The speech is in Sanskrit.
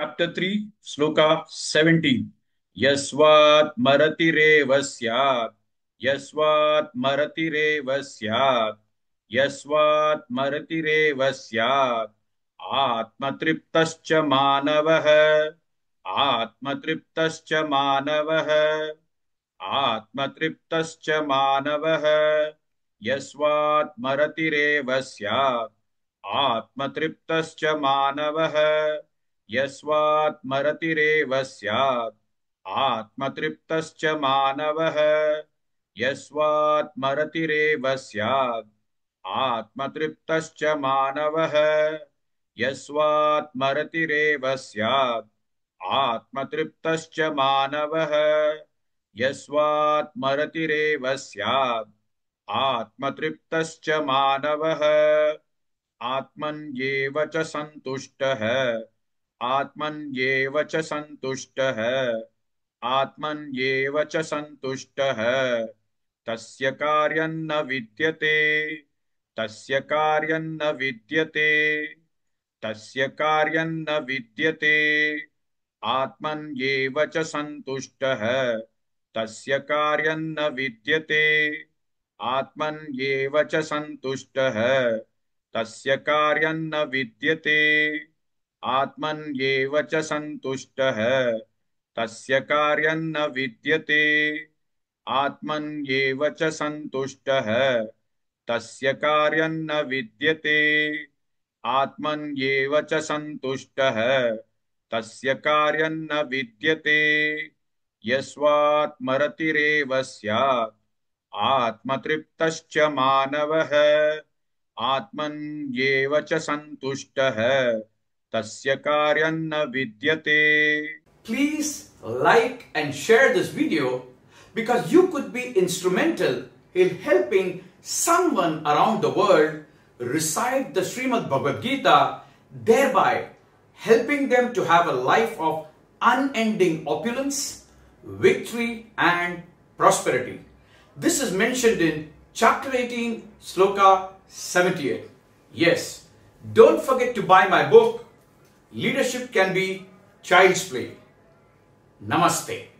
Chapter 3, Sloka 17. Yasvat maratirev syat. Yasvat maratirev syat. Yasvat maratirev syat. Atmatriptascha manavah. Atmatriptascha manavah. Atmatriptascha manavah. Yasvat maratirev syat. आत्मतृप्तश्च मानवः यस्वात्मरतिरेव स्यात् आत्मतृप्तश्च मानवः यस्वात्मरतिरेव स्यात् आत्मतृप्तश्च मानवः यस्वात्मरतिरेव स्यात् आत्मतृप्तश्च मानवः यस्वात्मरतिरेव स्यात् आत्मतृप्तश्च मानवः आत्मन्येव च सन्तुष्टः आत्मन्येव च सन्तुष्टः आत्मन्येव च सन्तुष्टः तस्य कार्यं न विद्यते तस्य कार्यं न विद्यते तस्य कार्यं न विद्यते आत्मन्येव च सन्तुष्टः तस्य कार्यं न विद्यते आत्मन्येव च सन्तुष्टः तस्य कार्यं न विद्यते आत्मन्येव च सन्तुष्टः तस्य कार्यं न विद्यते आत्मन्येव च सन्तुष्टः तस्य कार्यं न विद्यते आत्मन्येव च सन्तुष्टः तस्य कार्यं न विद्यते यस्वात्मरतिरेव स्यात् आत्मतृप्तश्च मानवः आत्मन्येव च सन्तुष्टः तस्य कार्यं न विद्यते. Please like and share this video because you could be instrumental in helping someone around the world recite the Srimad Bhagavad Gita, thereby helping them to have a life of unending opulence, victory and prosperity. This is mentioned in chapter 18, Sloka 78. Yes, don't forget to buy my book, Leadership Can Be Child's Play. Namaste.